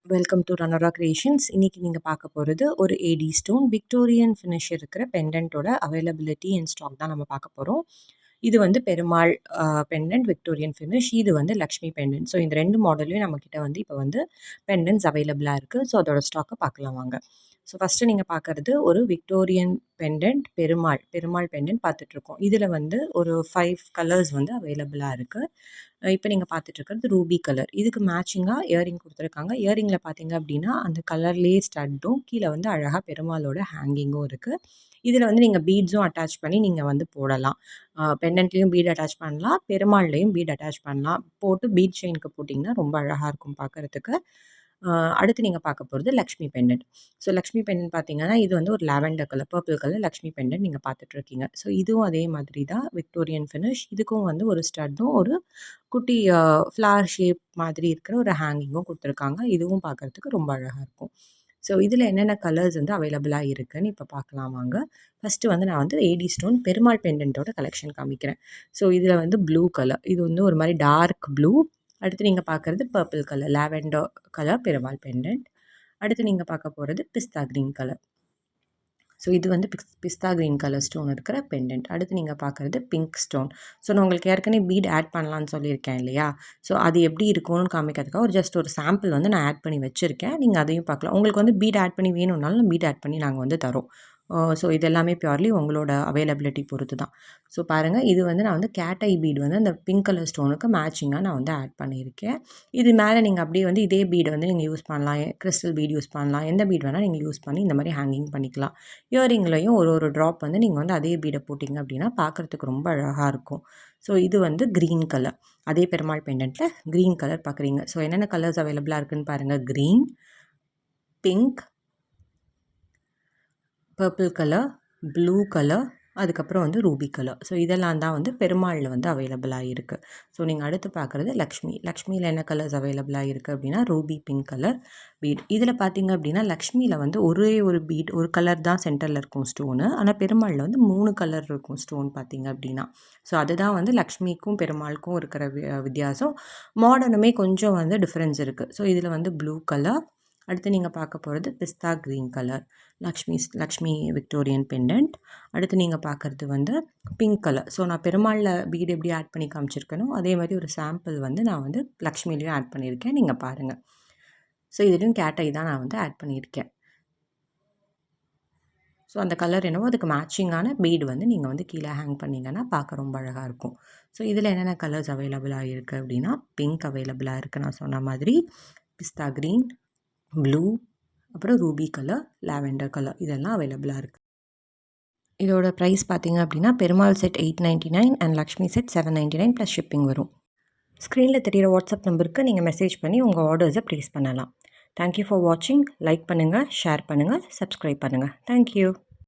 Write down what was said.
Welcome to ரனோரா creations. இன்னைக்கு நீங்கள் பார்க்க போகிறது ஒரு ஏடி ஸ்டோன் விக்டோரியன் ஃபினிஷ் இருக்கிற பெண்டன்ட்டோட அவைலபிலிட்டி அண்ட் ஸ்டாக் தான் நம்ம பார்க்க போகிறோம். இது வந்து பெருமாள் பெண்டன்ட் விக்டோரியன் ஃபினிஷ். இது வந்து லக்ஷ்மி பெண்டன்ட். ஸோ இந்த ரெண்டு மாடல்லையும் நம்மக்கிட்ட வந்து இப்போ வந்து பெண்டன்ட்ஸ் அவைலபிளாக இருக்குது. ஸோ அதோட ஸ்டாக்கை பார்க்கலாம் வாங்க. ஸோ ஃபஸ்ட்டு நீங்கள் பார்க்குறது ஒரு விக்டோரியன் பெண்டன்ட் பெருமாள் பெண்டன்ட் பார்த்துட்ருக்கோம். இதில் வந்து ஒரு 5 கலர்ஸ் வந்து அவைலபிளாக இருக்குது. இப்போ நீங்கள் பார்த்துட்ருக்கிறது ரூபி கலர். இதுக்கு மேட்சிங்காக இயரிங் கொடுத்துருக்காங்க. இயரிங்கில் பார்த்தீங்க அப்படின்னா அந்த கலர்லேயே ஸ்டட்டும் கீழே வந்து அழகாக பெருமாளோட ஹேங்கிங்கும் இருக்குது. இதில் வந்து நீங்கள் பீட்ஸும் அட்டாச் பண்ணி நீங்கள் வந்து போடலாம். பெண்டன்ட்லேயும் பீட் அட்டாச் பண்ணலாம், பெருமாள்லேயும் பீட் அட்டாச் பண்ணலாம். போட்டு பீட் செயினுக்கு போட்டிங்கன்னா ரொம்ப அழகாக இருக்கும் பார்க்குறதுக்கு. அடுத்து நீங்கள் பார்க்க போகிறது Lakshmi pendant. So Lakshmi pendant பார்த்தீங்கன்னா இது வந்து ஒரு lavender colour, purple colour Lakshmi pendant நீங்கள் பார்த்துட்ருக்கீங்க. ஸோ இதுவும் அதே மாதிரி தான் விக்டோரியன் ஃபினிஷ். இதுக்கும் வந்து ஒரு ஸ்டட்டும் ஒரு குட்டி ஃப்ளார் ஷேப் மாதிரி இருக்கிற ஒரு ஹேங்கிங்கும் கொடுத்துருக்காங்க. இதுவும் பார்க்குறதுக்கு ரொம்ப அழகாக இருக்கும். ஸோ இதில் என்னென்ன கலர்ஸ் வந்து அவைலபிளாக இருக்குதுன்னு இப்போ பார்க்கலாம் வாங்க. ஃபஸ்ட்டு வந்து நான் வந்து ஏடி ஸ்டோன் பெருமாள் பெண்டன்ட்டோட கலெக்ஷன் காமிக்கிறேன். ஸோ இதில் வந்து ப்ளூ கலர், இது வந்து ஒரு மாதிரி டார்க் ப்ளூ. அடுத்து நீங்கள் பார்க்குறது purple colour lavender colour Perumal pendant. அடுத்து நீங்கள் பார்க்க போகிறது பிஸ்தா க்ரீன் கலர். ஸோ இது வந்து பிஸ்தா க்ரீன் கலர் ஸ்டோன் இருக்கிற பெண்டன்ட். அடுத்து நீங்கள் பார்க்குறது பிங்க் ஸ்டோன். ஸோ நான் உங்களுக்கு ஏற்கனவே பீட் ஆட் பண்ணலான்னு சொல்லியிருக்கேன் இல்லையா? ஸோ அது எப்படி இருக்கும்னு காமிக்கிறதுக்காக ஜஸ்ட் ஒரு சாம்பிள் வந்து நான் ஆட் பண்ணி வச்சுருக்கேன். நீங்கள் அதையும் பார்க்கலாம். உங்களுக்கு வந்து பீட் ஆட் பண்ணி வேணும்னாலும் பீட் ஆட் பண்ணி நாங்கள் வந்து தரோம். ஸோ இது எல்லாமே பியூர்லி உங்களோட அவைலபிலிட்டி பொறுத்து தான். ஸோ பாருங்கள், இது வந்து நான் வந்து கேட் ஐ பீட் வந்து அந்த பிங்க் கலர் ஸ்டோனுக்கு மேட்சிங்காக நான் வந்து ஆட் பண்ணியிருக்கேன். இது மேலே நீங்கள் அப்படியே வந்து இதே பீடு வந்து நீங்கள் யூஸ் பண்ணலாம். கிறிஸ்டல் பீட் யூஸ் பண்ணலாம். எந்த பீட் வேணால் நீங்கள் யூஸ் பண்ணி இந்த மாதிரி ஹேங்கிங் பண்ணிக்கலாம். இயரிங்லையும் ஒரு ட்ராப் வந்து நீங்கள் வந்து அதே பீடை போட்டிங்க அப்படின்னா பார்க்குறதுக்கு ரொம்ப அழகாக இருக்கும். ஸோ இது வந்து க்ரீன் கலர். அதே பெருமாள் பெண்டன்ட்டில் க்ரீன் கலர் பார்க்குறீங்க. ஸோ என்னென்ன கலர்ஸ் அவைலபிளாக இருக்குதுன்னு பாருங்கள். Green, pink, purple colour, blue colour, அதுக்கப்புறம் வந்து ரூபி கலர். ஸோ இதெல்லாம் தான் வந்து பெருமாளில் வந்து அவைலபிளாக இருக்குது. ஸோ நீங்கள் அடுத்து பார்க்குறது லக்ஷ்மியில் என்ன கலர்ஸ் அவைலபிளாக இருக்குது அப்படின்னா ரூபி பிங்க் கலர் பீட். இதில் பார்த்தீங்க அப்படின்னா லக்ஷ்மியில் வந்து ஒரே ஒரு பீட் ஒரு கலர் தான் சென்டரில் இருக்கும் ஸ்டோனு. ஆனால் பெருமாளில் வந்து 3 கலர் இருக்கும் ஸ்டோன் பார்த்தீங்க அப்படின்னா. ஸோ அதுதான் வந்து லக்ஷ்மிக்கும் பெருமாளுக்கும் இருக்கிற வித்தியாசம். மாடர்னுமே கொஞ்சம் வந்து டிஃப்ரென்ஸ் இருக்குது. ஸோ இதில் வந்து ப்ளூ கலர். அடுத்து நீங்கள் பார்க்க போகிறது pista green colour Lakshmi Victorian pendant. அடுத்து நீங்கள் பார்க்குறது வந்து பிங்க் கலர். ஸோ நான் பெருமாளில் பீட் எப்படி ஆட் பண்ணி காமிச்சிருக்கேனோ அதே மாதிரி ஒரு சாம்பிள் வந்து நான் வந்து லக்ஷ்மிலையும் ஆட் பண்ணியிருக்கேன். நீங்கள் பாருங்கள். ஸோ இதுலேயும் கேட்டை தான் நான் வந்து ஆட் பண்ணியிருக்கேன். ஸோ அந்த கலர் என்னவோ அதுக்கு மேட்சிங்கான பீடு வந்து நீங்கள் வந்து கீழே ஹேங் பண்ணிங்கன்னா பார்க்க ரொம்ப அழகாக இருக்கும். ஸோ இதில் என்னென்ன கலர்ஸ் அவைலபிளாக இருக்குது அப்படின்னா பிங்க் அவைலபிளாக இருக்குது நான் சொன்ன மாதிரி, பிஸ்தா க்ரீன், ப்ளூ, அப்புறம் ரூபி கலர், லாவெண்டர் கலர் இதெல்லாம் அவைலபிளாக இருக்குது. இதோட ப்ரைஸ் பார்த்தீங்க அப்படின்னா Perumal set 899 and Lakshmi set 799 plus shipping வரும். ஸ்க்ரீனில் தெரிகிற வாட்ஸ்அப் நம்பருக்கு நீங்கள் மெசேஜ் பண்ணி உங்கள் ஆர்டர்ஸை ப்ளேஸ் பண்ணலாம். தேங்க்யூ ஃபார் வாட்சிங். லைக் பண்ணுங்கள், ஷேர் பண்ணுங்கள், சப்ஸ்கிரைப் பண்ணுங்கள். தேங்க்யூ.